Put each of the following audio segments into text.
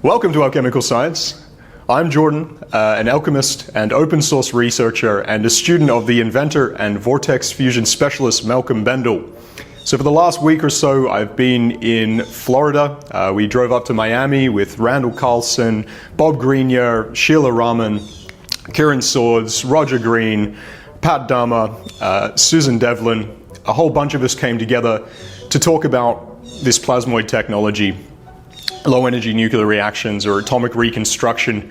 Welcome to Alchemical Science. I'm Jordan, an alchemist and open source researcher and a student of the inventor and vortex fusion specialist Malcolm Bendall. So for the last week or so, I've been in Florida. We drove up to Miami with Randall Carlson, Bob Greenyer, Sheela Rahman, Kieron Swords, Roger Green, Pat Dama, Susan Devlin. A whole bunch of us came together to talk about this plasmoid technology, low energy nuclear reactions or atomic reconstruction.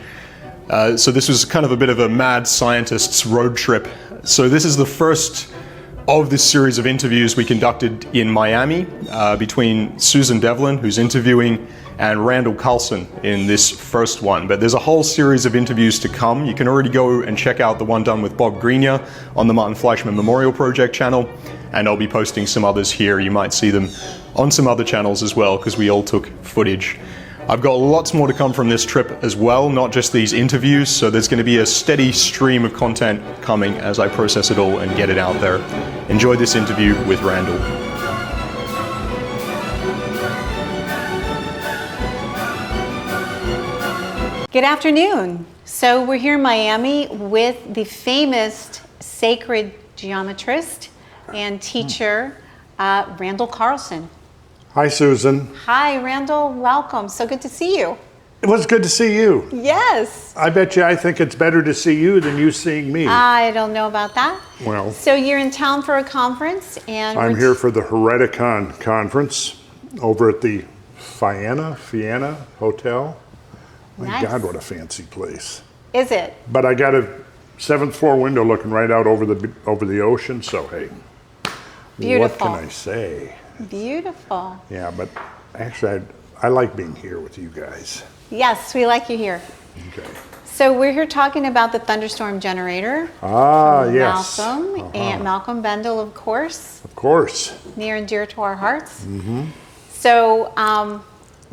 So this was kind of a bit of a mad scientist's road trip. So this is the first of this series of interviews we conducted in Miami between Susan Devlin, who's interviewing, and Randall Carlson in this first one. But there's a whole series of interviews to come. You can already go and check out the one done with Bob Greenyer on the Martin Fleischmann Memorial Project channel, and I'll be posting some others here. You might see them on some other channels as well, because we all took footage. I've got lots more to come from this trip as well, not just these interviews, so there's going to be a steady stream of content coming as I process it all and get it out there. Enjoy this interview with Randall. Good afternoon. So we're here in Miami with the famous sacred geometrist and teacher, Randall Carlson. Hi, Susan. Hi, Randall. Welcome. So good to see you. It was good to see you. Yes. I bet you I think it's better to see you than you seeing me. I don't know about that. Well. So you're in town for a conference, and I'm here for the Hereticon Conference over at the Fiena Hotel. My Nice. God, what a fancy place. Is it? But I got a 7th floor window looking right out over the ocean, so hey. Beautiful. What can I say? Beautiful. Yeah, but actually I like being here with you guys. Yes, we like you here. Okay. So we're here talking about the Thunderstorm generator. Yes. Malcolm and Malcolm Bendall, of course. Of course. Near and dear to our hearts. Mm-hmm. So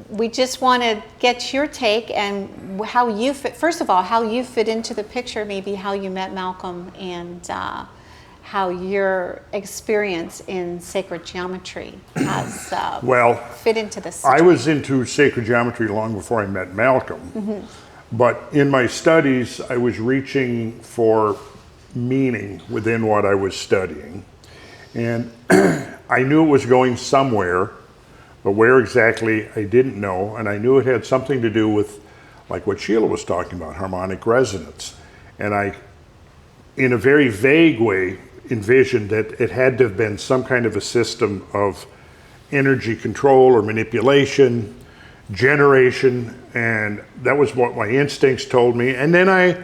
we just want to get your take and how you fit, first of all, how you fit into the picture, maybe how you met Malcolm, and how your experience in sacred geometry has fit into this. I was into sacred geometry long before I met Malcolm. Mm-hmm. But in my studies, I was reaching for meaning within what I was studying. And I knew it was going somewhere, but where exactly I didn't know. And I knew it had something to do with, like what Sheela was talking about, harmonic resonance. And I, in a very vague way, envisioned that it had to have been some kind of a system of energy control or manipulation, generation, and that was what my instincts told me. And then I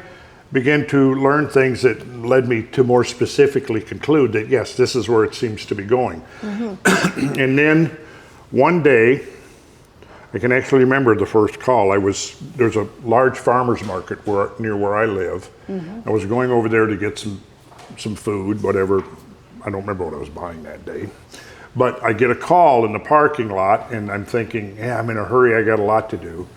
began to learn things that led me to more specifically conclude that yes, this is where it seems to be going. Mm-hmm. And then one day, I can actually remember the first call. There's a large farmer's market near where I live. Mm-hmm. I was going over there to get some food, whatever. I don't remember what I was buying that day. But I get a call in the parking lot, and I'm thinking, yeah, I'm in a hurry, I got a lot to do.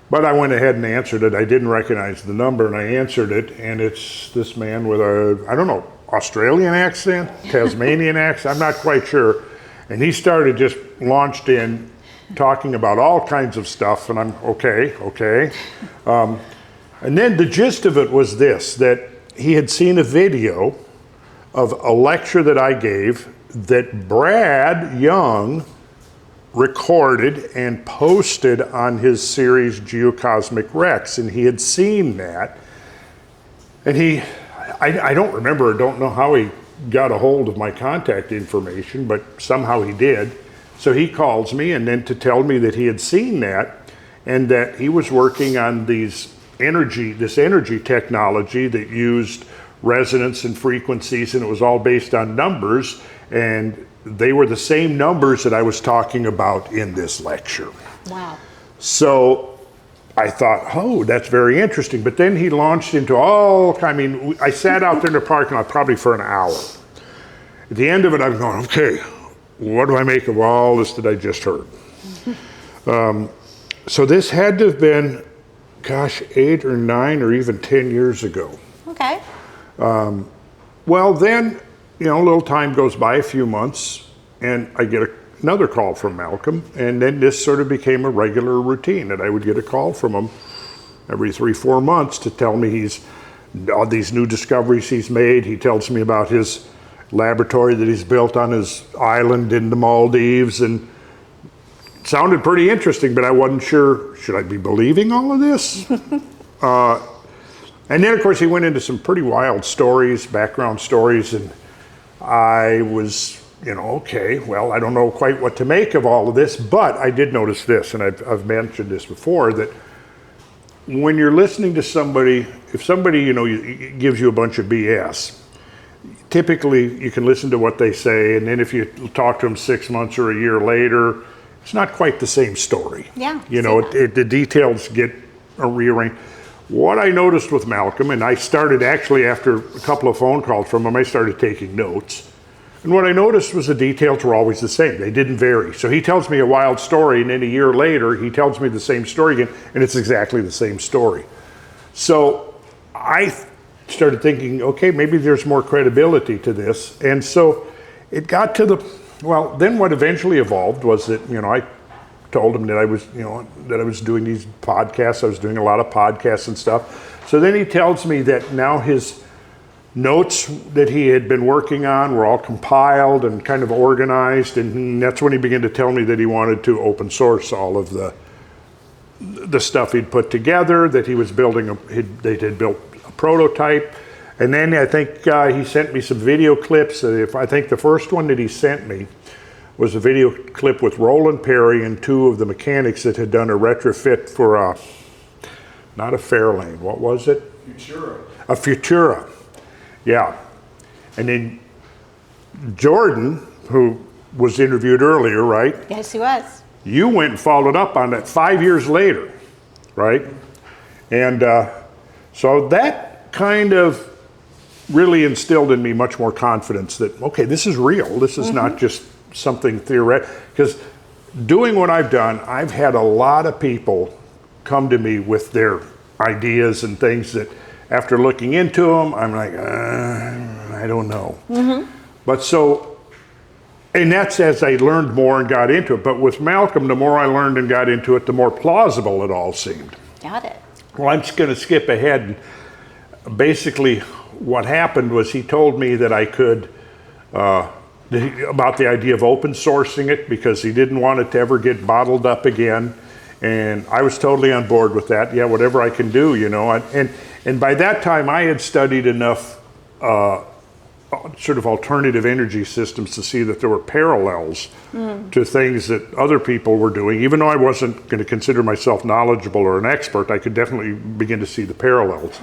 But I went ahead and answered it. I didn't recognize the number, and I answered it, and it's this man with a, I don't know, Australian accent, Tasmanian accent, I'm not quite sure. And he started just launched in talking about all kinds of stuff, and I'm, okay. And then the gist of it was this, that he had seen a video of a lecture that I gave that Brad Young recorded and posted on his series Geocosmic Rex, and he had seen that. And I don't remember, I don't know how he got a hold of my contact information, but somehow he did. So he calls me and then to tell me that he had seen that and that he was working on this energy technology that used resonance and frequencies, and it was all based on numbers, and they were the same numbers that I was talking about in this lecture. Wow. So I thought, oh, that's very interesting. But then he launched into I sat out there in the parking lot probably for an hour. At the end of it, I'm going, okay, what do I make of all this that I just heard? So this had to have been, 8 or 9 or even 10 years ago. Okay. Well, then, a little time goes by, a few months, and I get another call from Malcolm, and then this sort of became a regular routine that I would get a call from him every 3-4 months to tell me all these new discoveries he's made. He tells me about his laboratory that he's built on his island in the Maldives, and it sounded pretty interesting, but I wasn't sure, should I be believing all of this? And then, of course, he went into some pretty wild stories, background stories, and I was, okay, well, I don't know quite what to make of all of this, but I did notice this, and I've mentioned this before, that when you're listening to somebody, if somebody, gives you a bunch of BS, typically you can listen to what they say, and then if you talk to them 6 months or a year later, it's not quite the same story. Yeah. The details get rearranged. What I noticed with Malcolm, and I started actually after a couple of phone calls from him, I started taking notes. And what I noticed was the details were always the same. They didn't vary. So he tells me a wild story, and then a year later, he tells me the same story again, and it's exactly the same story. So I started thinking, okay, maybe there's more credibility to this. And so it got to then what eventually evolved was that, I told him that I was doing these podcasts. I was doing a lot of podcasts and stuff. So then he tells me that now his notes that he had been working on were all compiled and kind of organized, and that's when he began to tell me that he wanted to open source all of the stuff he'd put together, that he was building they had built a prototype. And then I think he sent me some video clips. I think the first one that he sent me was a video clip with Roland Perry and 2 of the mechanics that had done a retrofit for not a Fairlane, what was it? Futura. A Futura, yeah. And then Jordan, who was interviewed earlier, right? Yes, he was. You went and followed up on that 5 years later, right? And so that kind of really instilled in me much more confidence that, okay, this is real. This is not just something theoretical. Because doing what I've done, I've had a lot of people come to me with their ideas and things that after looking into them, I'm like, I don't know. But so, and that's as I learned more and got into it. But with Malcolm, the more I learned and got into it, the more plausible it all seemed. Got it. Well, I'm just going to skip ahead. Basically, what happened was he told me that I could, about the idea of open sourcing it, because he didn't want it to ever get bottled up again. And I was totally on board with that. Yeah, whatever I can do, And by that time, I had studied enough sort of alternative energy systems to see that there were parallels to things that other people were doing. Even though I wasn't going to consider myself knowledgeable or an expert, I could definitely begin to see the parallels.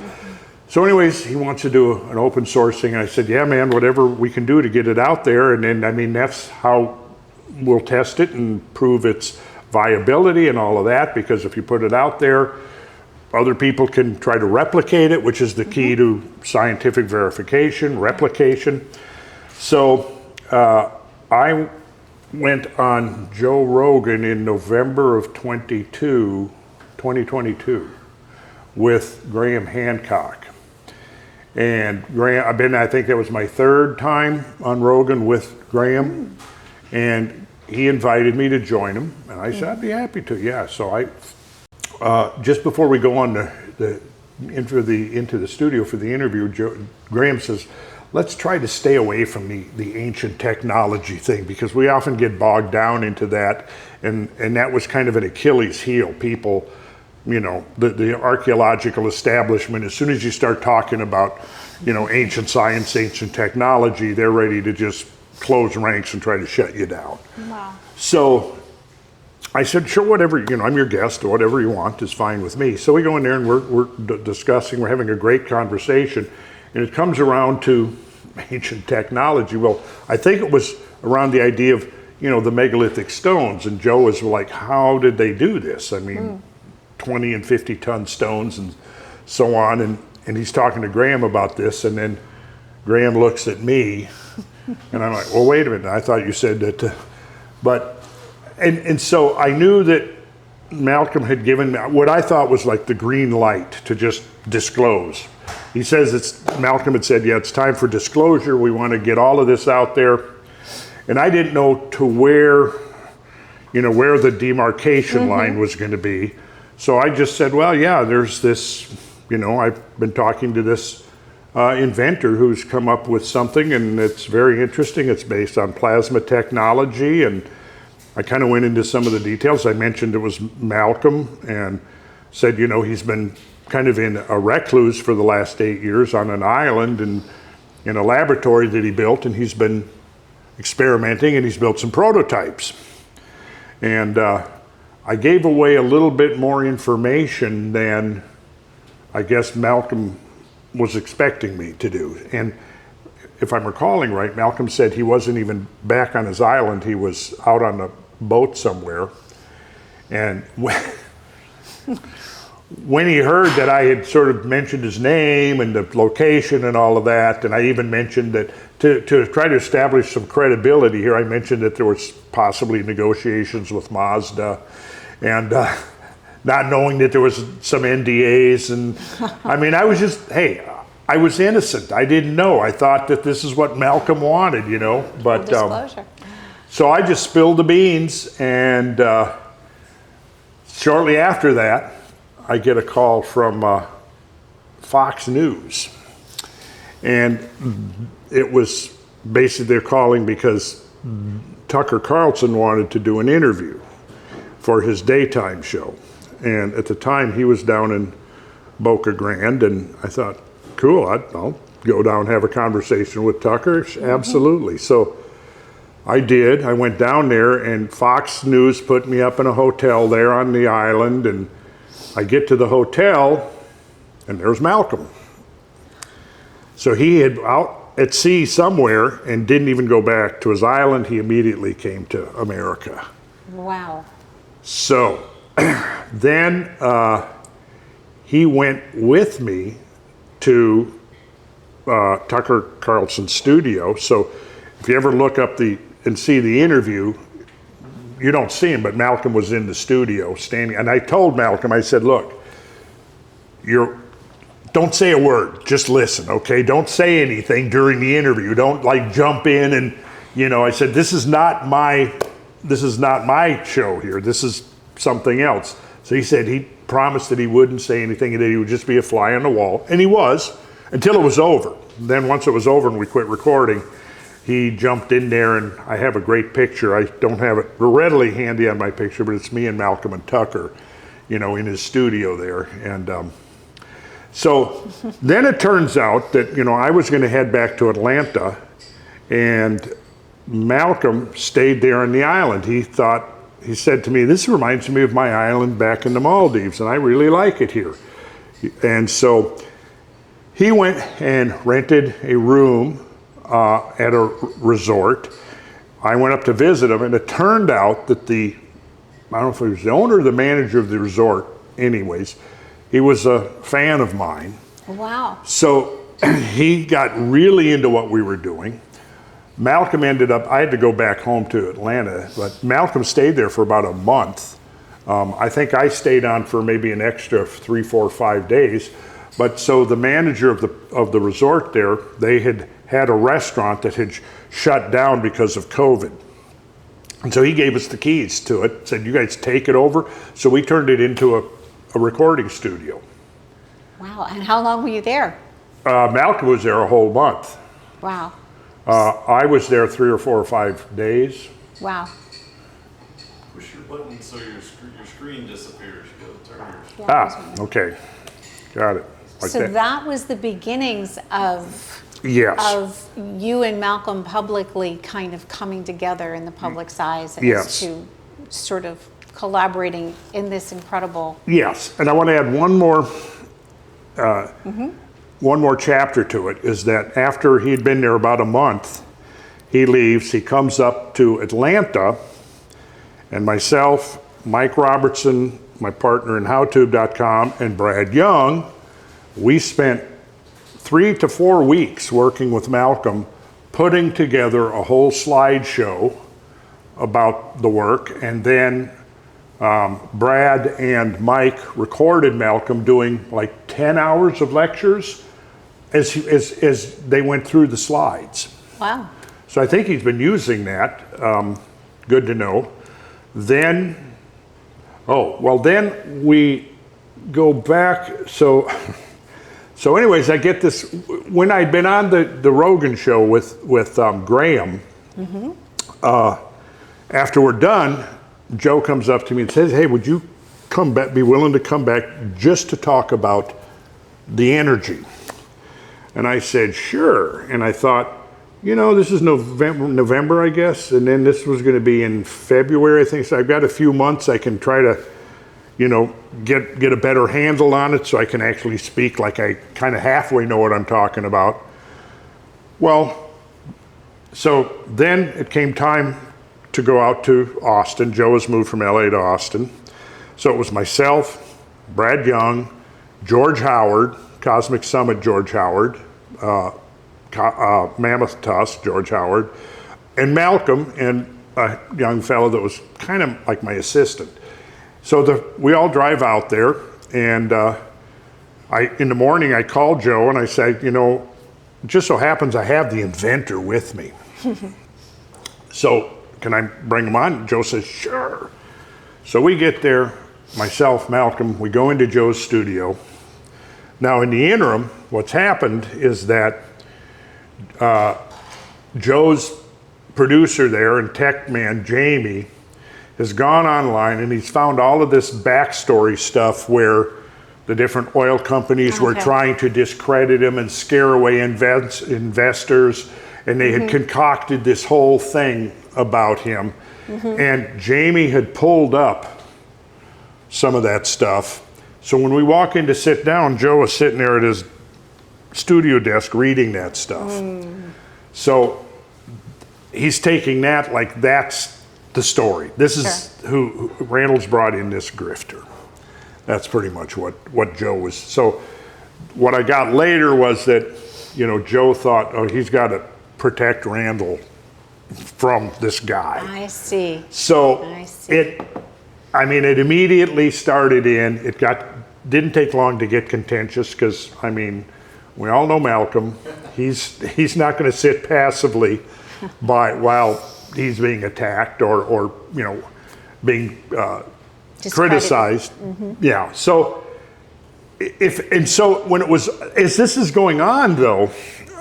So anyways, he wants to do an open sourcing, and I said, yeah, man, whatever we can do to get it out there. And then, that's how we'll test it and prove its viability and all of that, because if you put it out there, other people can try to replicate it, which is the key to scientific verification, replication. So I went on Joe Rogan in November of 2022 with Graham Hancock. And Graham, I think that was my 3rd time on Rogan with Graham. And he invited me to join him. And I said, I'd be happy to, yeah. So just before we go on into the studio for the interview, Graham says, let's try to stay away from the ancient technology thing, because we often get bogged down into that, and that was kind of an Achilles heel. People, the archaeological establishment, as soon as you start talking about, ancient science, ancient technology, they're ready to just close ranks and try to shut you down. Wow. So I said, sure, whatever, I'm your guest, whatever you want is fine with me. So we go in there and we're discussing, we're having a great conversation, and it comes around to ancient technology. Well, I think it was around the idea of, the megalithic stones, and Joe was like, how did they do this? I mean, 20 and 50 ton stones and so on, and he's talking to Graham about this, and then Graham looks at me, and I'm like, well, wait a minute, I thought you said that, And so I knew that Malcolm had given me what I thought was like the green light to just disclose. He says Malcolm had said, yeah, it's time for disclosure. We want to get all of this out there. And I didn't know to where where the demarcation line was going to be. So I just said, well, yeah, there's this, I've been talking to this inventor who's come up with something, and it's very interesting. It's based on plasma technology, and I kind of went into some of the details. I mentioned it was Malcolm and said, he's been kind of in a recluse for the last 8 years on an island and in a laboratory that he built, and he's been experimenting, and he's built some prototypes. And I gave away a little bit more information than I guess Malcolm was expecting me to do. And if I'm recalling right, Malcolm said he wasn't even back on his island. He was out on a boat somewhere. And when he heard that I had sort of mentioned his name and the location and all of that, and I even mentioned that to try to establish some credibility here, I mentioned that there was possibly negotiations with Mazda, and not knowing that there was some NDAs. And I mean, I was just, hey, I was innocent. I didn't know. I thought that this is what Malcolm wanted, but Disclosure. so I just spilled the beans, and shortly after that, I get a call from Fox News, and it was basically they're calling because Tucker Carlson wanted to do an interview for his daytime show, and at the time he was down in Boca Grande, and I thought, cool, I'll go down and have a conversation with Tucker. Absolutely. So I did. I went down there, and Fox News put me up in a hotel there on the island, and I get to the hotel, and there's Malcolm. So he had out at sea somewhere and didn't even go back to his island. He immediately came to America. Wow. So then he went with me to Tucker Carlson's studio. So if you ever look up and see the interview, you don't see him, but Malcolm was in the studio standing. And I told Malcolm, I said, look, don't say a word, just listen, okay? Don't say anything during the interview. Don't like jump in and, I said, this is not my show here. This is something else. So he said he promised that he wouldn't say anything and that he would just be a fly on the wall. And he was, until it was over. Then once it was over and we quit recording, he jumped in there, and I have a great picture. I don't have it readily handy on my picture, but it's me and Malcolm and Tucker, in his studio there. And so then it turns out that, I was going to head back to Atlanta, and Malcolm stayed there on the island. He said to me, this reminds me of my island back in the Maldives, and I really like it here. And so he went and rented a room at a resort. I went up to visit him, and it turned out that I don't know if he was the owner or the manager of the resort, anyways, he was a fan of mine. Wow. So he got really into what we were doing. Malcolm ended up, I had to go back home to Atlanta, but Malcolm stayed there for about a month. I think I stayed on for maybe an extra 3, 4, 5 days. But so the manager of the resort there, they had a restaurant that had shut down because of COVID. And so he gave us the keys to it, said, you guys take it over. So we turned it into a recording studio. Wow. And how long were you there? Malcolm was there a whole month. Wow. I was there 3 or 4 or 5 days. Wow. Push your button so your screen disappears. You gotta turn your Yeah, Okay, got it. Like so that was the beginnings of you and Malcolm publicly kind of coming together in the public's eyes as to sort of collaborating in this incredible. Yes, and I want to add one more chapter to it, is that after he'd been there about a month, he leaves, he comes up to Atlanta, and myself, Mike Robertson, my partner in HowTube.com, and Brad Young, we spent 3 to 4 weeks working with Malcolm, putting together a whole slideshow about the work, and then Brad and Mike recorded Malcolm doing like 10 hours of lectures as they went through the slides. Wow. So I think he's been using that, good to know. Then, then we go back. So anyways, I get this, when I'd been on the Rogan show with Graham, after we're done, Joe comes up to me and says, hey, would you be willing to come back just to talk about the energy? And I said, sure. And I thought, this is November, I guess, and then this was going to be in February, I think. So I've got a few months. I can try to, get a better handle on it so I can actually speak like I kind of halfway know what I'm talking about. Well, so then it came time to go out to Austin. Joe has moved from LA to Austin. So it was myself, Brad Young, George Howard, Cosmic Summit George Howard, Mammoth Tusk George Howard, and Malcolm, and a young fellow that was kind of like my assistant. So we all drive out there, and in the morning I called Joe and I said, it just so happens I have the inventor with me. So can I bring him on? Joe says, sure. So we get there, myself, Malcolm, we go into Joe's studio. Now in the interim, what's happened is that Joe's producer there and tech man, Jamie, has gone online and he's found all of this backstory stuff where the different oil companies were trying to discredit him and scare away investors, and they had concocted this whole thing about him. And Jamie had pulled up some of that stuff. So when we walk in to sit down, Joe was sitting there at his studio desk reading that stuff. So he's taking that like that's the story. This is who Randall's brought in, this grifter. That's pretty much what Joe was. So what I got later was that, Joe thought, oh, he's got to protect Randall from this guy. I see. So it immediately started in. Didn't take long to get contentious because, we all know Malcolm. He's not going to sit passively while he's being attacked or being criticized. Yeah. So when as this is going on though,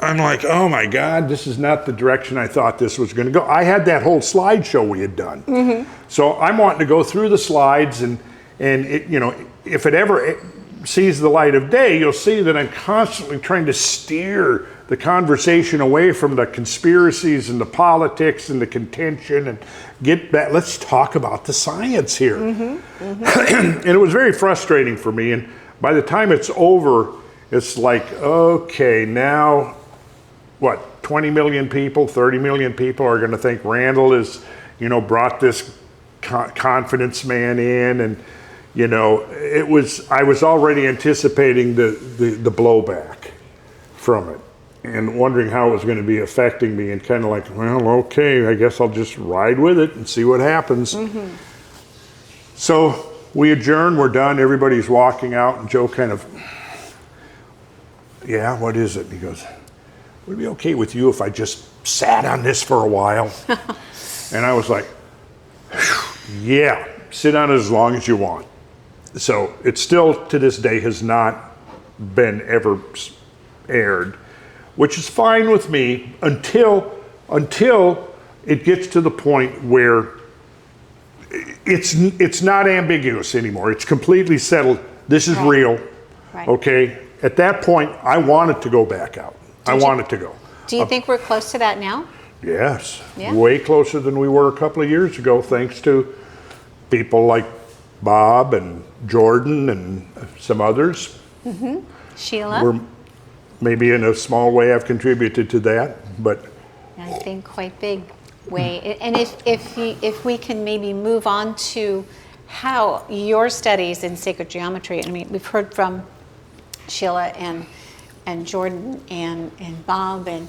I'm like, oh my God, this is not the direction I thought this was going to go. I had that whole slideshow we had done. So I'm wanting to go through the slides and if it ever sees the light of day, you'll see that I'm constantly trying to steer the conversation away from the conspiracies and the politics and the contention and get back. Let's talk about the science here. And it was very frustrating for me. And by the time it's over, it's like, okay, now what, 20 million people, 30 million people are going to think Randall is, brought this confidence man in, and I was already anticipating the blowback from it and wondering how it was going to be affecting me, and kind of like, well, okay, I guess I'll just ride with it and see what happens. So we adjourn, we're done, everybody's walking out, and Joe kind of, yeah, what is it? And he goes, would it be okay with you if I just sat on this for a while? And I was like, yeah, sit on it as long as you want. So it still to this day has not been ever aired, which is fine with me until it gets to the point where it's not ambiguous anymore. It's completely settled. This is real. Okay. At that point, I want it to go back out. I want it to go. Do you think we're close to that now? Yes. Yeah. Way closer than we were a couple of years ago, thanks to people like Bob and Jordan and some others. Sheela? Maybe in a small way I've contributed to that, but I think quite big way. And if we can maybe move on to how your studies in sacred geometry, we've heard from Sheela and Jordan and Bob, and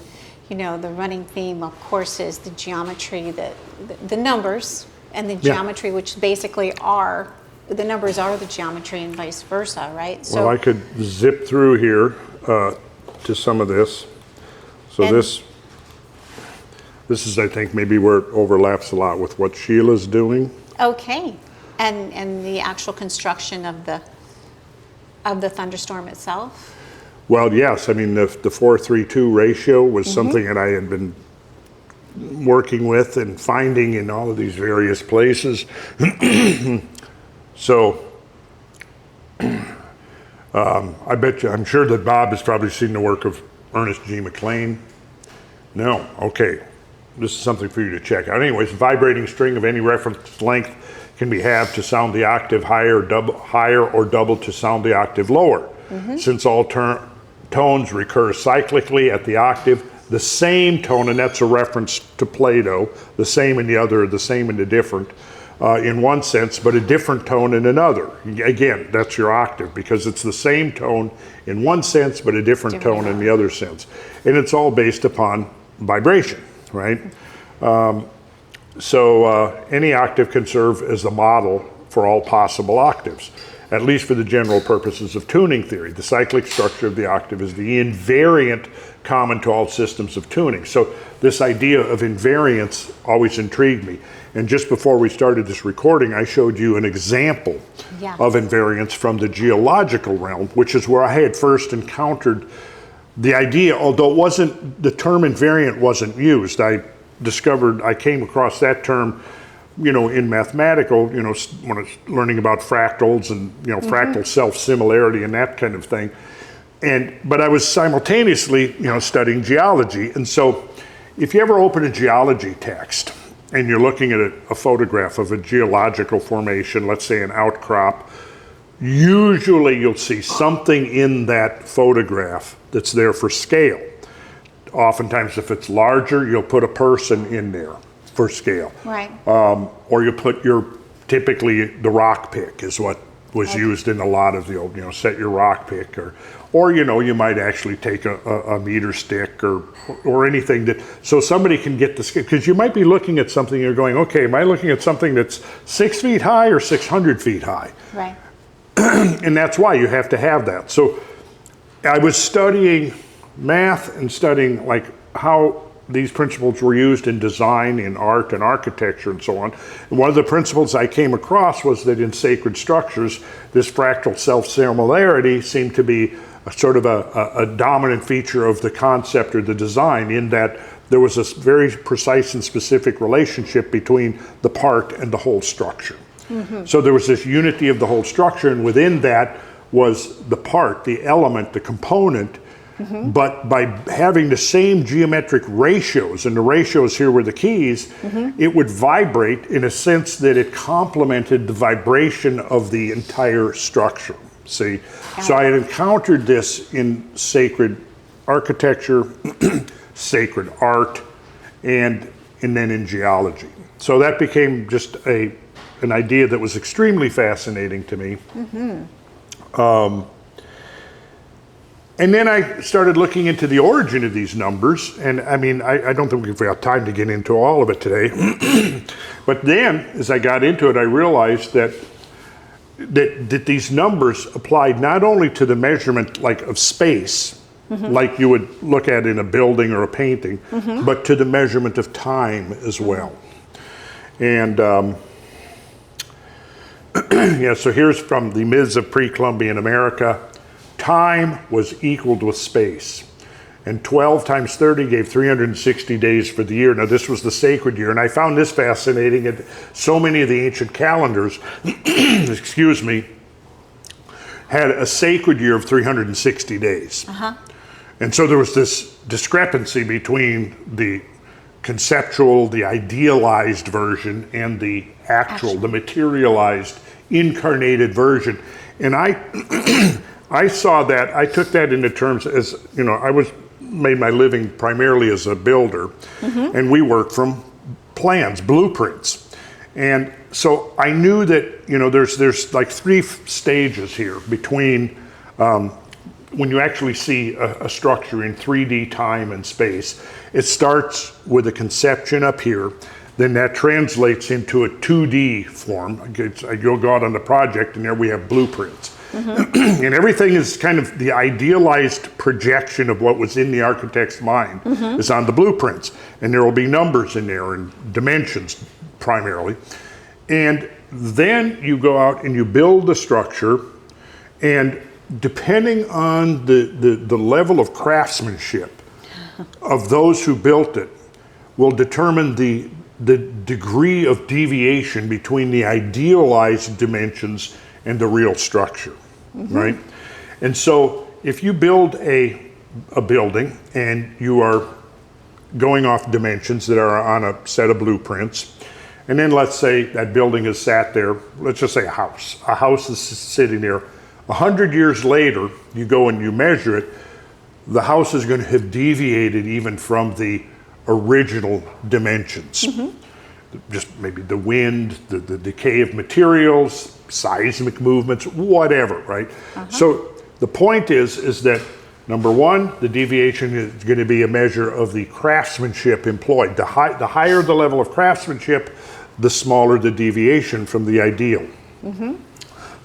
the running theme of course is the geometry, the numbers and the geometry, which basically are the numbers are the geometry and vice versa, right? So well, I could zip through here to some of this. So this is, I think, maybe where it overlaps a lot with what Sheila's doing. Okay, and the actual construction of the Thunderstorm itself? Well, yes, I mean, the 4:3:2 ratio was something that I had been working with and finding in all of these various places. So, I bet you, I'm sure that Bob has probably seen the work of Ernest G. McLean. No, okay. This is something for you to check out. Anyways, vibrating string of any reference length can be halved to sound the octave higher or double to sound the octave lower. Since all tones recur cyclically at the octave, the same tone, and that's a reference to Plato, the same in the other, the same in the different, in one sense, but a different tone in another. Again, that's your octave, because it's the same tone in one sense, but a different tone in the other sense. And it's all based upon vibration, right? So any octave can serve as the model for all possible octaves, at least for the general purposes of tuning theory. The cyclic structure of the octave is the invariant common to all systems of tuning. So this idea of invariance always intrigued me. And just before we started this recording, I showed you an example of invariance from the geological realm, which is where I had first encountered the idea, although it wasn't, the term invariant wasn't used. I came across that term, you know, in mathematical, you know, when I was learning about fractals and, you know, fractal self-similarity and that kind of thing. But I was simultaneously, you know, studying geology. And so if you ever open a geology text and you're looking at a photograph of a geological formation, let's say an outcrop, usually you'll see something in that photograph that's there for scale. Oftentimes, if it's larger, you'll put a person in there for scale. Right. Or you put typically the rock pick is what was used in a lot of the old, you know, set your rock pick, or you know, you might actually take a meter stick or anything that, so somebody can get the scale, because you might be looking at something and you're going, okay, am I looking at something that's 6 feet high or 600 feet high? Right. And that's why you have to have that. So I was studying math and studying like how these principles were used in design, in art and architecture and so on. And one of the principles I came across was that in sacred structures, this fractal self-similarity seemed to be a sort of a dominant feature of the concept or the design, in that there was a very precise and specific relationship between the part and the whole structure. So there was this unity of the whole structure, and within that was the part, the element, the component. But by having the same geometric ratios, and the ratios here were the keys, it would vibrate in a sense that it complemented the vibration of the entire structure. See? So I had encountered this in sacred architecture, sacred art, and then in geology. So that became just an idea that was extremely fascinating to me. And then I started looking into the origin of these numbers, and I mean, I don't think we've got time to get into all of it today. But then, as I got into it, I realized that these numbers applied not only to the measurement like of space, like you would look at in a building or a painting, but to the measurement of time as well. And yeah, so here's from the myths of pre-Columbian America. Time was equaled with space, and 12 times 30 gave 360 days for the year. Now this was the sacred year, and I found this fascinating. And so many of the ancient calendars, excuse me, had a sacred year of 360 days. And so there was this discrepancy between the conceptual, the idealized version, and the actual, the materialized, incarnated version. And I saw that, I took that into terms as, you know, made my living primarily as a builder, and we worked from plans, blueprints. And so I knew that, you know, there's like 3 stages here between when you actually see a structure in 3D time and space. It starts with a conception up here, then that translates into a 2D form. I go out on the project, and there we have blueprints. And everything is kind of the idealized projection of what was in the architect's mind is on the blueprints. And there will be numbers in there and dimensions primarily. And then you go out and you build the structure, and depending on the level of craftsmanship of those who built it will determine the degree of deviation between the idealized dimensions and the real structure, right? And so if you build a building and you are going off dimensions that are on a set of blueprints, and then let's say that building has sat there, let's just say a house is sitting there. 100 years later, you go and you measure it, the house is going to have deviated even from the original dimensions. Just maybe the wind, the decay of materials, seismic movements, whatever, right? So the point is that number one, the deviation is going to be a measure of the craftsmanship employed. The higher the level of craftsmanship, the smaller the deviation from the ideal.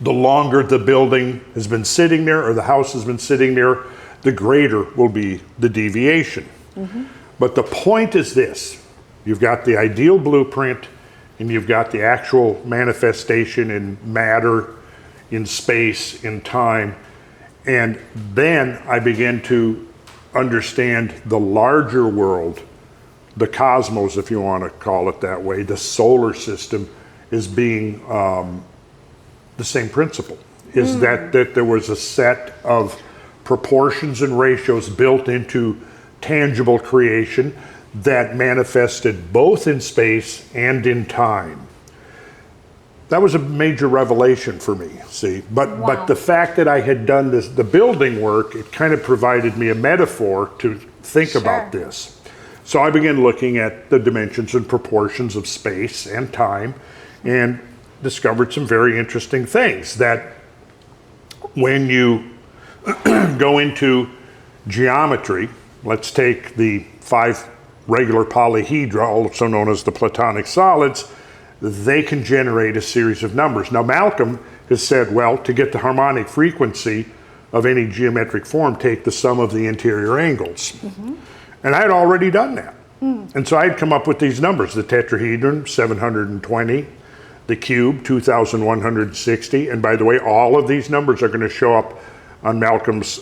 The longer the building has been sitting there or the house has been sitting there, the greater will be the deviation. But the point is this: you've got the ideal blueprint and you've got the actual manifestation in matter, in space, in time. And then I begin to understand the larger world, the cosmos, if you want to call it that way, the solar system, as being the same principle. Is that there was a set of proportions and ratios built into tangible creation that manifested both in space and in time. That was a major revelation for me, see. But the fact that I had done the building work, it kind of provided me a metaphor to think about this. So I began looking at the dimensions and proportions of space and time and discovered some very interesting things. That when you go into geometry, let's take the 5 regular polyhedra, also known as the Platonic solids, they can generate a series of numbers. Now Malcolm has said, well, to get the harmonic frequency of any geometric form, take the sum of the interior angles. And I had already done that. And so I had come up with these numbers: the tetrahedron, 720, the cube, 2,160. And by the way, all of these numbers are going to show up on Malcolm's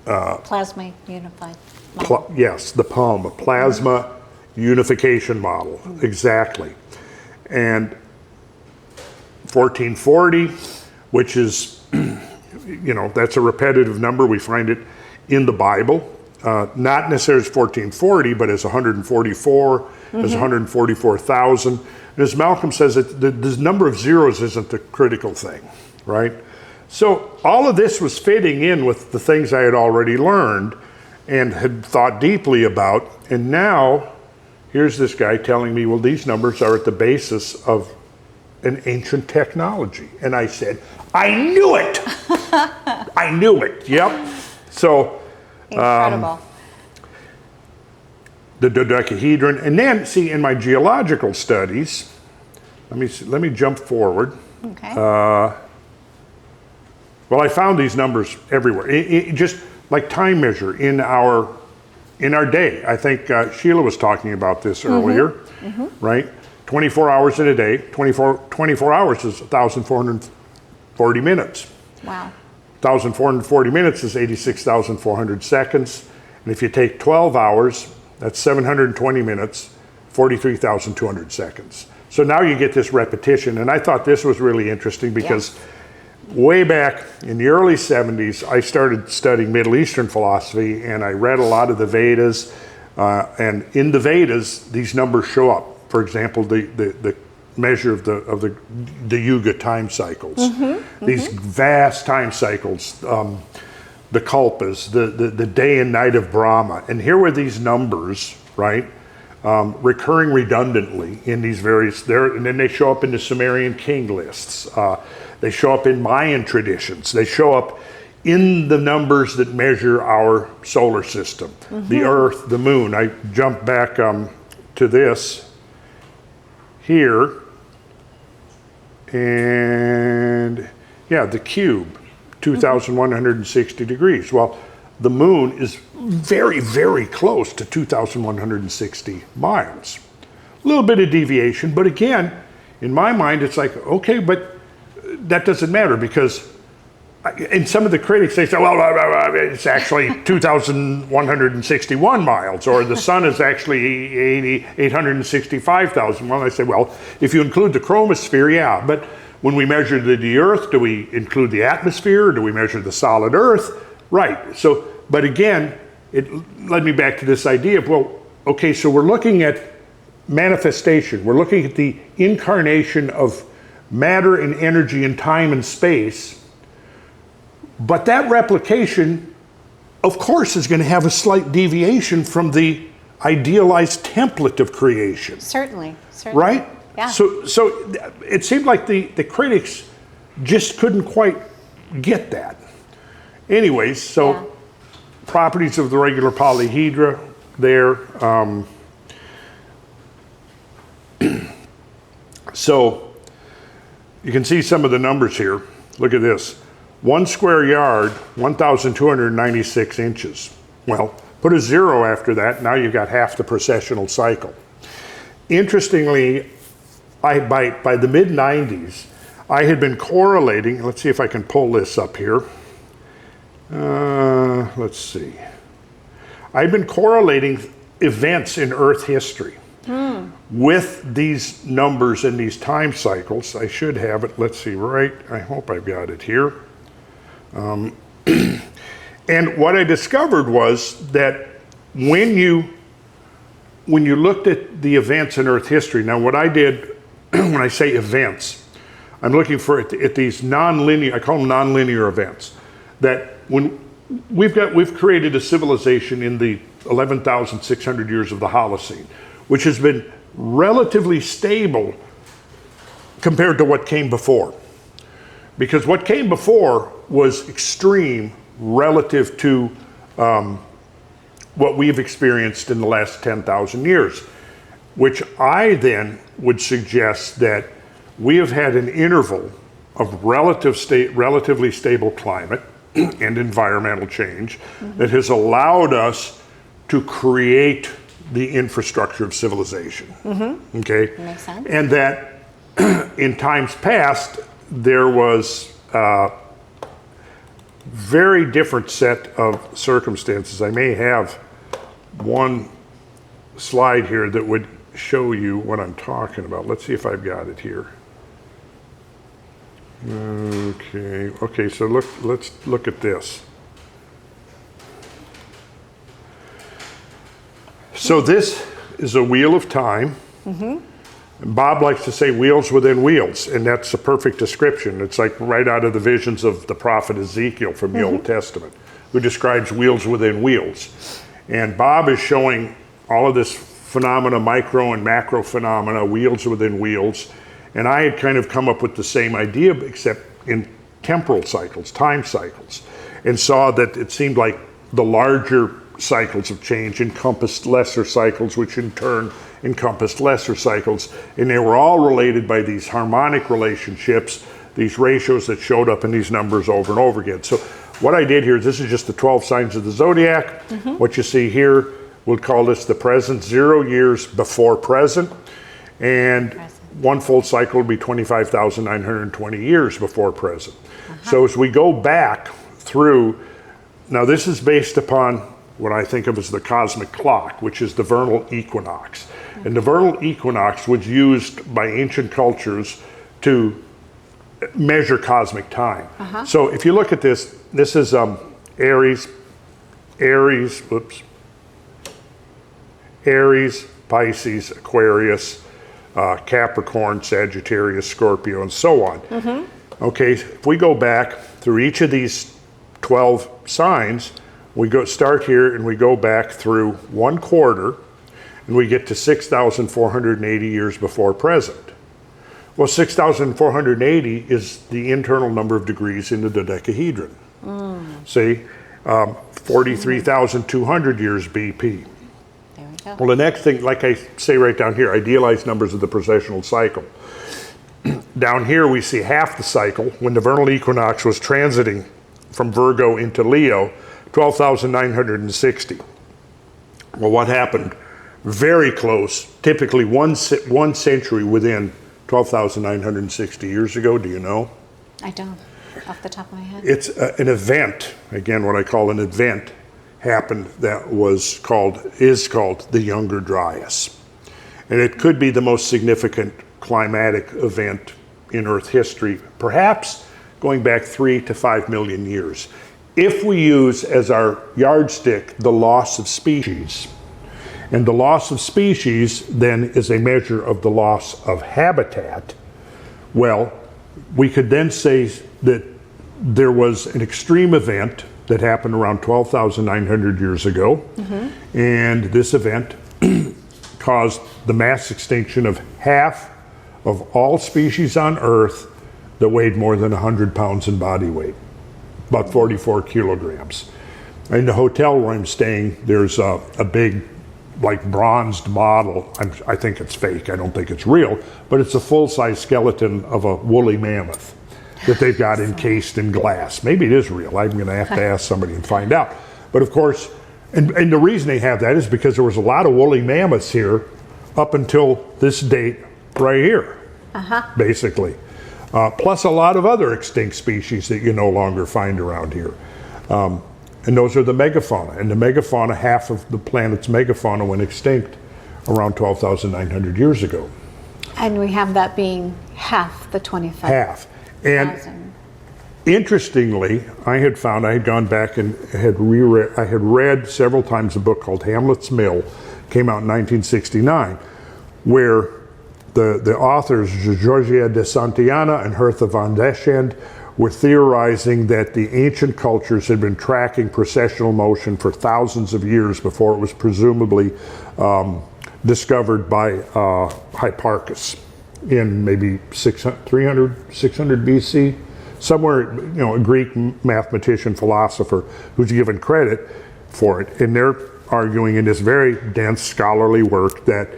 Plasma unified model. yes, the PUM, Plasma Unification Model, exactly. And 1440, which is, that's a repetitive number. We find it in the Bible, not necessarily as 1440, but as 144, as 144,000. And as Malcolm says, the number of zeros isn't the critical thing, right? So all of this was fitting in with the things I had already learned and had thought deeply about. And now here's this guy telling me, well, these numbers are at the basis of an ancient technology. And I said, I knew it. I knew it. Yep. So Incredible. The dodecahedron. And then, see, in my geological studies, let me jump forward. Okay. Well, I found these numbers everywhere. It just like time measure in our day. I think Sheela was talking about this earlier, right? 24 hours in a day. 24 hours is 1,440 minutes. Wow. 1,440 minutes is 86,400 seconds. And if you take 12 hours, that's 720 minutes, 43,200 seconds. So now you get this repetition. And I thought this was really interesting because way back in the early 70s, I started studying Middle Eastern philosophy, and I read a lot of the Vedas. And in the Vedas, these numbers show up. For example, the measure of the Yuga time cycles. These vast time cycles, the kalpas, the day and night of Brahma. And here were these numbers, right? Recurring redundantly in these various, and then they show up in the Sumerian king lists. They show up in Mayan traditions. They show up in the numbers that measure our solar system, the Earth, the Moon. I jump back to this here, and yeah, the cube, 2,160 degrees. Well, the Moon is very, very close to 2,160 miles. A little bit of deviation, but again, In my mind, it's like, okay, but that doesn't matter because, and some of the critics, they say, well, it's actually 2,161 miles, or the sun is actually 865,000. Well, I say, well, if you include the chromosphere, yeah, but when we measure the Earth, do we include the atmosphere, or do we measure the solid Earth? Right, so, but again, it led me back to this idea of, well, okay, so we're looking at manifestation, we're looking at the incarnation of matter and energy in time and space. But that replication, of course, is going to have a slight deviation from the idealized template of creation. Certainly. Right? Yeah. So it seemed like the critics just couldn't quite get that. Anyways, so Yeah. properties of the regular polyhedra there. So you can see some of the numbers here. Look at this. 1 square yard, 1,296 inches. Well, put a 0 after that, now you've got half the precessional cycle. Interestingly, by the mid-90s, I had been correlating, let's see if I can pull this up here. Let's see. I've been correlating events in Earth history with these numbers and these time cycles. I should have it, let's see, right, I hope I've got it here. And what I discovered was that when you looked at the events in Earth history, now what I did when I say events, I'm looking for at these nonlinear, I call them nonlinear events, that when we've created a civilization in the 11,600 years of the Holocene, which has been relatively stable compared to what came before. Because what came before was extreme relative to what we've experienced in the last 10,000 years, which I then would suggest that we have had an interval of relatively stable climate and environmental change that has allowed us to create the infrastructure of civilization. Okay? Makes sense. And that in times past, there was a very different set of circumstances. I may have one slide here that would show you what I'm talking about. Let's see if I've got it here. Okay, so let's look at this. So this is a wheel of time. Bob likes to say wheels within wheels, and that's a perfect description. It's like right out of the visions of the prophet Ezekiel from the Old Testament, who describes wheels within wheels. And Bob is showing all of this phenomena, micro and macro phenomena, wheels within wheels. And I had kind of come up with the same idea, except in temporal cycles, time cycles, and saw that it seemed like the larger cycles of change encompassed lesser cycles, which in turn encompassed lesser cycles, and they were all related by these harmonic relationships, these ratios that showed up in these numbers over and over again. So what I did here is, this is just the 12 signs of the zodiac. What you see here, we'll call this the present, 0 years before present, and one full cycle would be 25,920 years before present. So as we go back through, now this is based upon what I think of as the cosmic clock, which is the vernal equinox. And the vernal equinox was used by ancient cultures to measure cosmic time. So if you look at this, this is Aries, Pisces, Aquarius, Capricorn, Sagittarius, Scorpio, and so on. Okay, if we go back through each of these 12 signs, we start here and we go back through 1 quarter, and we get to 6,480 years before present. Well, 6,480 is the internal number of degrees in the dodecahedron. See, 43,200 years BP. There we go. Well, the next thing, like I say right down here, idealized numbers of the precessional cycle. Down here we see half the cycle when the vernal equinox was transiting from Virgo into Leo, 12,960. Well, what happened? Very close, typically one century within 12,960 years ago? Do you know? I don't, off the top of my head. It's an event, again, what I call an event, happened that is called the Younger Dryas. And it could be the most significant climatic event in Earth history, perhaps going back 3 to 5 million years. If we use as our yardstick the loss of species, and the loss of species then is a measure of the loss of habitat, well, we could then say that there was an extreme event that happened around 12,900 years ago, and this event caused the mass extinction of half of all species on Earth that weighed more than 100 pounds in body weight, about 44 kilograms. In the hotel where I'm staying, there's a big, like, bronzed model. I think it's fake, I don't think it's real, but it's a full-size skeleton of a woolly mammoth that they've got encased in glass. Maybe it is real. I'm gonna have to ask somebody and find out. But of course, and the reason they have that is because there was a lot of woolly mammoths here up until this date right here, basically. Plus a lot of other extinct species that you no longer find around here. And those are the megafauna. And the megafauna, half of the planet's megafauna went extinct around 12,900 years ago. And we have that being half the 25,000. Half. And interestingly, I had gone back and had read several times a book called Hamlet's Mill, came out in 1969, where the authors, Georgia de Santillana and Hertha von Deschend, were theorizing that the ancient cultures had been tracking precessional motion for thousands of years before it was presumably discovered by Hipparchus in maybe 600 BC, somewhere, a Greek mathematician, philosopher, who's given credit for it. And they're arguing in this very dense scholarly work that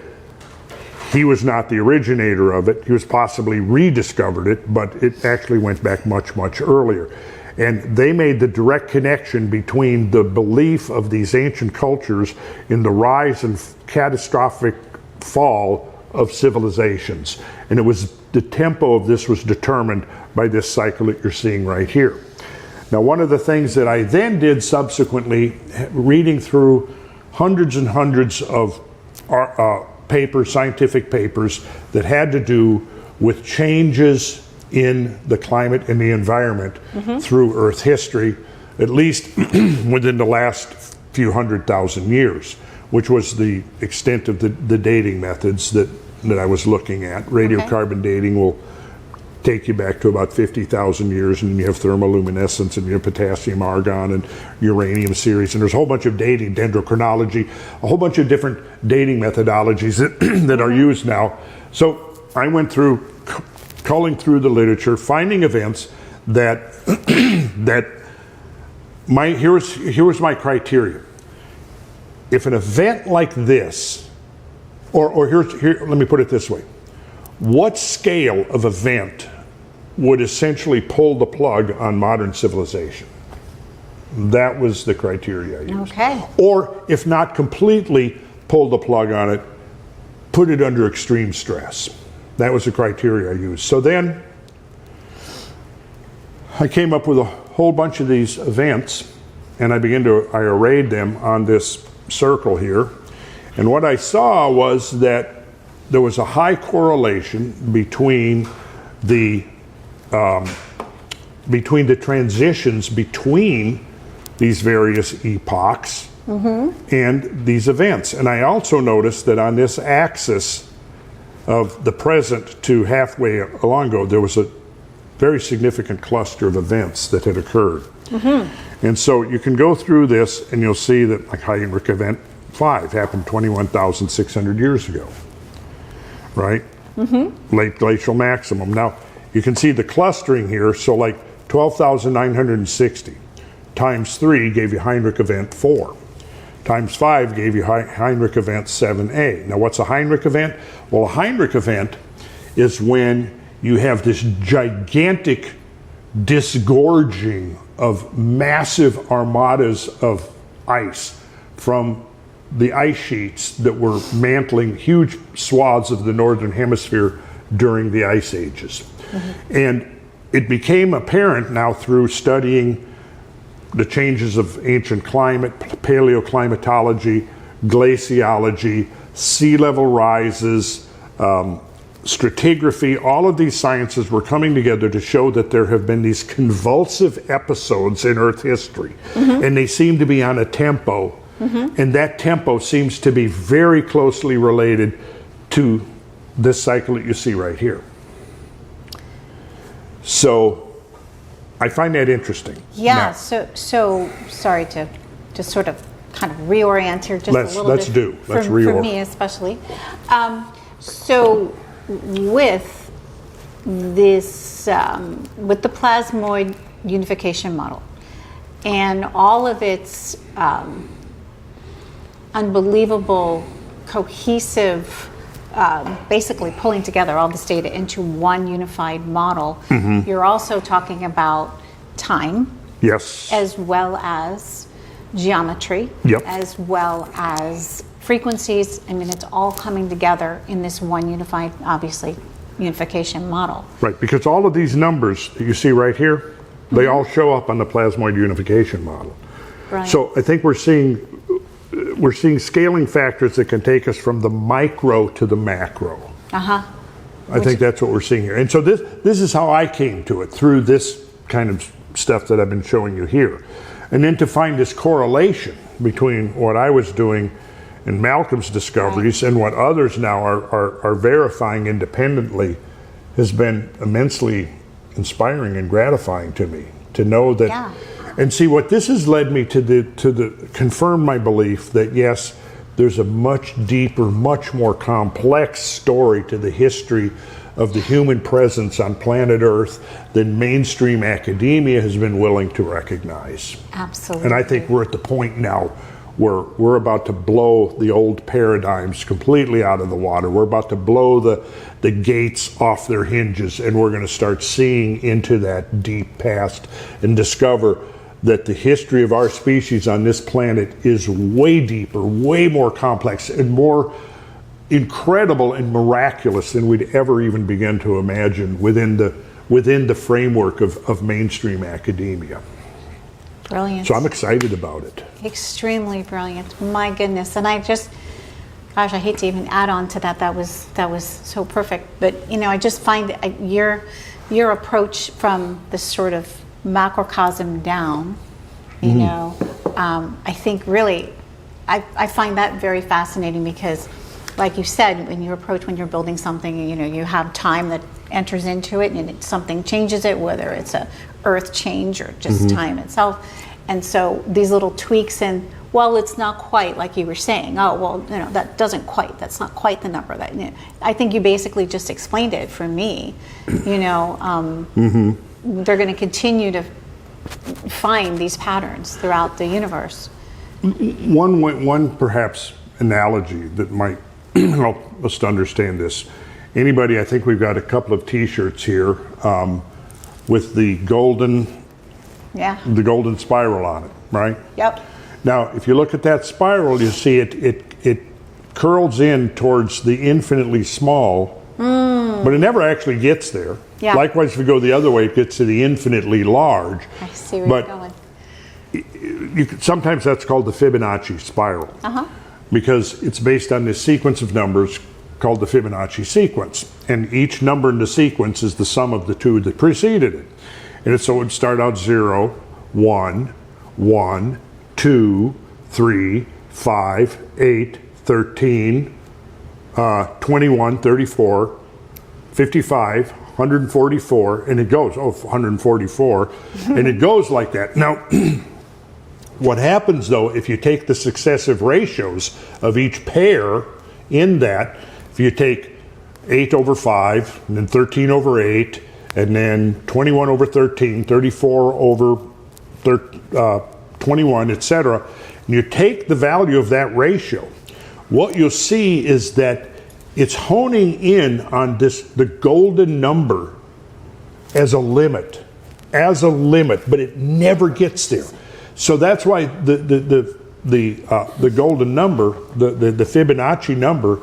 he was not the originator of it. He was possibly rediscovered it, but it actually went back much, much earlier. And they made the direct connection between the belief of these ancient cultures in the rise and catastrophic fall of civilizations. And it was the tempo of this was determined by this cycle that you're seeing right here. Now, one of the things that I then did subsequently, reading through hundreds and hundreds of papers, scientific papers that had to do with changes in the climate and the environment through Earth history, at least within the last few 100,000 years, which was the extent of the dating methods that I was looking at. Radiocarbon dating will take you back to about 50,000 years, and then you have thermoluminescence, and you have potassium, argon, and uranium series, and there's a whole bunch of dating, dendrochronology, a whole bunch of different dating methodologies that are used now. So I went through, culling through the literature, finding events that here was my criteria. If an event like this, or here, let me put it this way. What scale of event would essentially pull the plug on modern civilization? That was the criteria I used. Okay. Or if not completely pull the plug on it, put it under extreme stress. That was the criteria I used. So then I came up with a whole bunch of these events, and I arrayed them on this circle here. And what I saw was that there was a high correlation between the transitions between these various epochs and these events. And I also noticed that on this axis of the present to halfway along ago, there was a very significant cluster of events that had occurred. And so you can go through this and you'll see that, like, Heinrich Event 5 happened 21,600 years ago, right? Late glacial maximum. Now, you can see the clustering here, so like 12,960 times 3 gave you Heinrich Event 4. Times 5 gave you Heinrich Event 7a. Now, what's a Heinrich event? Well, a Heinrich event is when you have this gigantic disgorging of massive armadas of ice from the ice sheets that were mantling huge swaths of the northern hemisphere during the ice ages. And it became apparent now through studying the changes of ancient climate, paleoclimatology, glaciology, sea level rises, stratigraphy, all of these sciences were coming together to show that there have been these convulsive episodes in Earth history, and they seem to be on a tempo, and that tempo seems to be very closely related to this cycle that you see right here. So I find that interesting. Yeah, Now, so sorry to just sort of kind of reorient here just a little let's bit. Let's for reorient. me especially. So with this, with the Plasmoid unification model and all of its unbelievable, cohesive, basically pulling together all this data into one unified model, you're also talking about time, yes, as well as geometry, Yep. as well as frequencies. I mean, it's all coming together in this one unified, obviously, unification model. right, because all of these numbers that you see right here, they all show up on the Plasmoid unification model. Brilliant. So I think we're seeing scaling factors that can take us from the micro to the macro. I think that's what we're seeing here. And so this is how I came to it, through this kind of stuff that I've been showing you here. And then to find this correlation between what I was doing and Malcolm's discoveries and what others now are verifying independently has been immensely inspiring and gratifying to me, to know that. Yeah. And see, what this has led me to confirm my belief that yes, there's a much deeper, much more complex story to the history of the human presence on planet Earth than mainstream academia has been willing to recognize. Absolutely. And I think we're at the point now where we're about to blow the old paradigms completely out of the water. We're about to blow the gates off their hinges, and we're going to start seeing into that deep past and discover that the history of our species on this planet is way deeper, way more complex, and more incredible and miraculous than we'd ever even begin to imagine within the framework of mainstream academia. Brilliant. So I'm excited about it. Extremely brilliant. My goodness. And I just, gosh, I hate to even add on to that. That was so perfect. But I just find your approach from this sort of macrocosm down, I think really, I find that very fascinating because, like you said, when you're building something, you have time that enters into it, and something changes it, whether it's a earth change or just time itself. And so these little tweaks, and well, it's not quite like you were saying, that's not quite the number that, I think you basically just explained it for me. They're going to continue to find these patterns throughout the universe. One perhaps analogy that might help us to understand this. Anybody, I think we've got a couple of T-shirts here with the golden spiral on it, right? Yep. Now, if you look at that spiral, you see it curls in towards the infinitely small, but it never actually gets there. Yeah. Likewise, if you go the other way, it gets to the infinitely large. I see where you're going. Sometimes that's called the Fibonacci spiral, because it's based on this sequence of numbers called the Fibonacci sequence, and each number in the sequence is the sum of the two that preceded it. And so it would start out 0, 1, 1, 2, 3, 5, 8, 13, 21, 34, 55, 144, and it goes, 144, and it goes like that. Now, what happens though, if you take the successive ratios of each pair in that, if you take 8 over 5, and then 13 over 8, and then 21 over 13, 34 over 21, etc., and you take the value of that ratio, what you'll see is that it's honing in on the golden number as a limit, but it never gets there. So that's why the golden number, the Fibonacci number,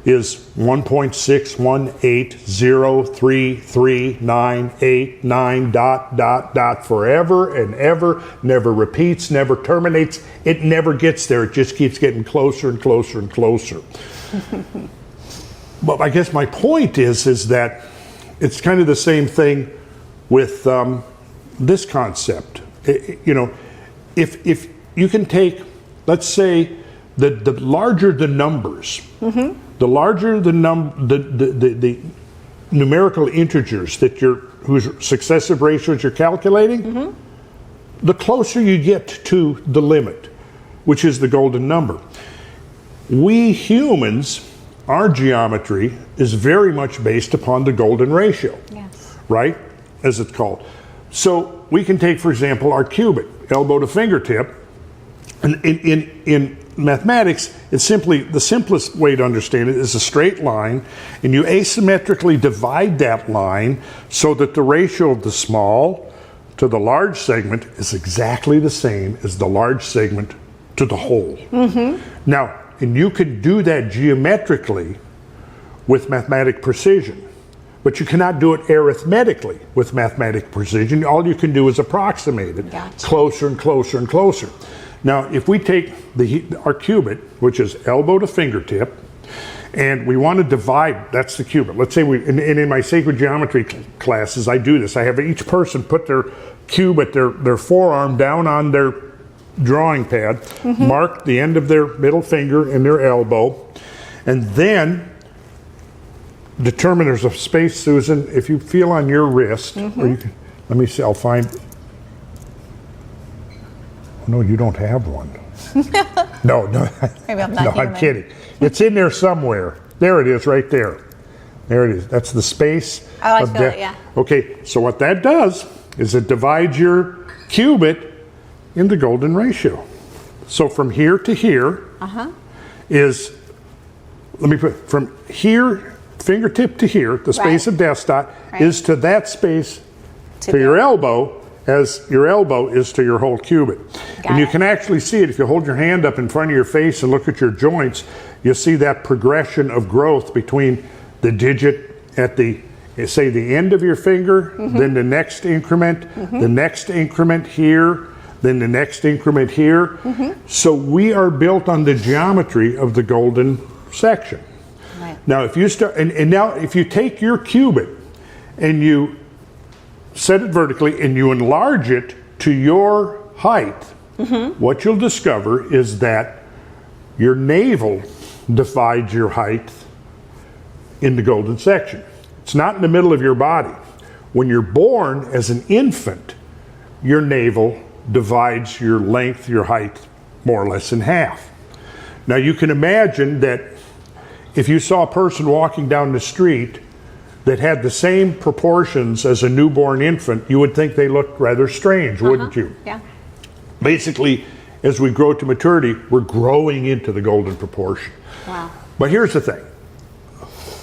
is 1.618033989 ... forever and ever, never repeats, never terminates. It never gets there. It just keeps getting closer and closer and closer. But I guess my point is that it's kind of the same thing with this concept. You know, if you can take, let's say, the larger the numbers, the larger the numerical integers that whose successive ratios you're calculating, the closer you get to the limit, which is the golden number. We humans, our geometry is very much based upon the golden ratio, right, as it's called. So we can take, for example, our cubit, elbow to fingertip, and in mathematics, it's simply, the simplest way to understand it is a straight line, and you asymmetrically divide that line so that the ratio of the small to the large segment is exactly the same as the large segment to the whole. Now, and you can do that geometrically with mathematic precision, but you cannot do it arithmetically with mathematic precision. All you can do is approximate it closer and closer and closer. Now, if we take our cubit, which is elbow to fingertip, and we want to divide, that's the cubit. Let's say and in my sacred geometry classes, I do this. I have each person put their cubit, their forearm down on their drawing pad, mark the end of their middle finger and their elbow, and then determine there's a space, Susan, if you feel on your wrist, or you can, let me see, I'll find. No, you don't have one. No. Maybe I'm not no, human. I'm kidding. It's in there somewhere. There it is, right there. There it is. That's the space. Oh, I feel it, yeah. Okay, so what that does is it divides your cubit in the golden ratio. So from here to here is, let me put, from here, fingertip to here, the space of death dot, is to that space to your elbow, as your elbow is to your whole cubit. And you can actually see it if you hold your hand up in front of your face and look at your joints. You see that progression of growth between the digit at the, say, the end of your finger, then the next increment, the next increment here, then the next increment here. So we are built on the geometry of the golden section. Now, if you start, and now if you take your cubit and you set it vertically and you enlarge it to your height, what you'll discover is that your navel divides your height in the golden section. It's not in the middle of your body. When you're born as an infant, your navel divides your length, your height, more or less in half. Now you can imagine that if you saw a person walking down the street that had the same proportions as a newborn infant, you would think they looked rather strange, wouldn't you? Yeah. Basically, as we grow to maturity, we're growing into the golden proportion. Wow. But here's the thing.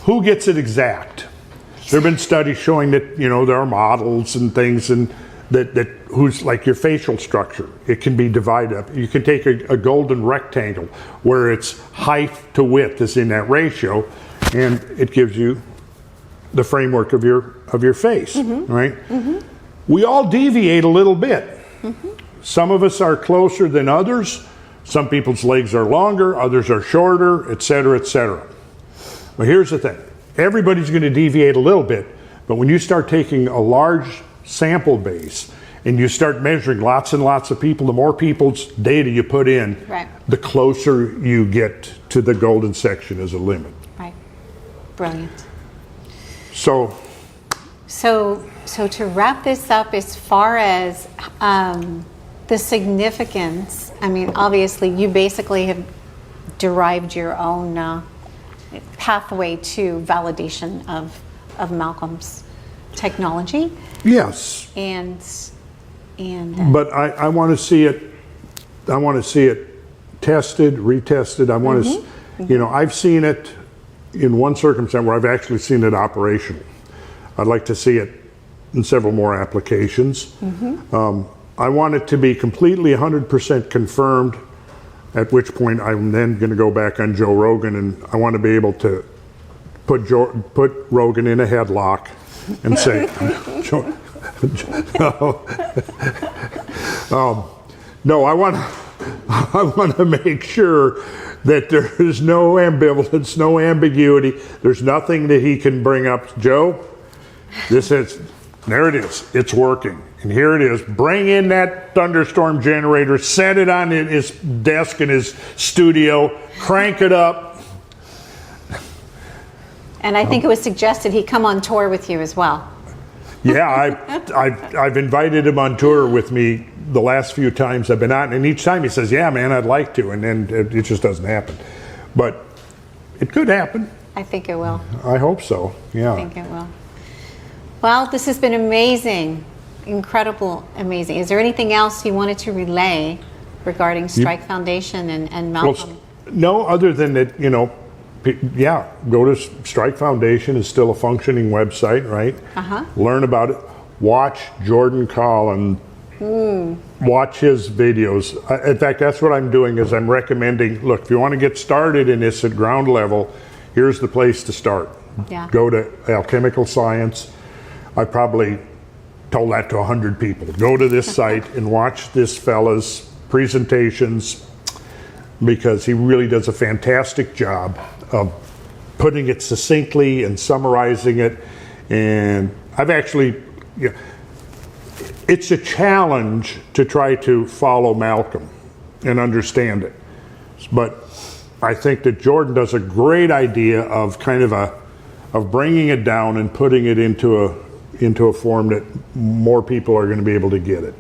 Who gets it exact? There have been studies showing that, you know, there are models and things, and that who's like your facial structure, it can be divided up. You can take a golden rectangle where its height to width is in that ratio, and it gives you the framework of your face, right? We all deviate a little bit. Some of us are closer than others. Some people's legs are longer, others are shorter, etc., etc. But here's the thing. Everybody's going to deviate a little bit, but when you start taking a large sample base and you start measuring lots and lots of people, the more people's data you put in, the closer you get to the golden section as a limit. Right. Brilliant. So to wrap this up, as far as the significance, I mean, obviously you basically have derived your own pathway to validation of Malcolm's technology. Yes. And but I want to see it. I want to see it tested, retested. I want to, you know, I've seen it in one circumstance where I've actually seen it operational. I'd like to see it in several more applications. I want it to be completely 100% confirmed, at which point I'm then going to go back on Joe Rogan, and I want to be able to put Rogan in a headlock and say, no, I want to make sure that there is no ambivalence, no ambiguity. There's nothing that he can bring up. Joe, there it is. It's working. And here it is. Bring in that Thunderstorm generator, set it on his desk in his studio, crank it up. And I think it was suggested he come on tour with you as well. Yeah, I've invited him on tour with me the last few times I've been out, and each time he says, yeah, man, I'd like to, and then it just doesn't happen. But it could happen. I think it will. I hope so, yeah. I think it will. Well, this has been amazing, incredible, amazing. Is there anything else you wanted to relay regarding Strike Foundation and Malcolm? Well, no, other than that, yeah, go to Strike Foundation. Is still a functioning website, right? Learn about it. Watch Jordan Collin. Watch his videos. In fact, that's what I'm doing is I'm recommending, look, if you want to get started in this at ground level, here's the place to start. Yeah. Go to Alchemical Science. I probably told that to 100 people. Go to this site and watch this fella's presentations, because he really does a fantastic job of putting it succinctly and summarizing it. And I've actually, it's a challenge to try to follow Malcolm and understand it. But I think that Jordan does a great idea of of bringing it down and putting it into a form that more people are going to be able to get it.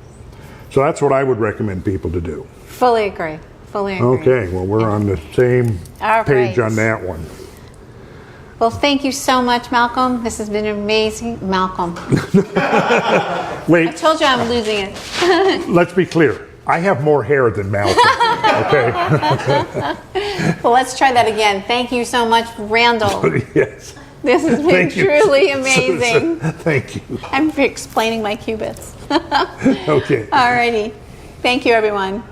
So that's what I would recommend people to do. Fully agree. Fully agree. Okay, well, we're on the same page on that one. Well, thank you so much, Malcolm. This has been amazing. Malcolm. Wait. I told you I'm losing it. Let's be clear. I have more hair than Malcolm. Okay. Well, let's try that again. Thank you so much, Randall. Yes. This has been Thank you. truly amazing. Thank you. I'm explaining my qubits. Okay. All righty. Thank you, everyone.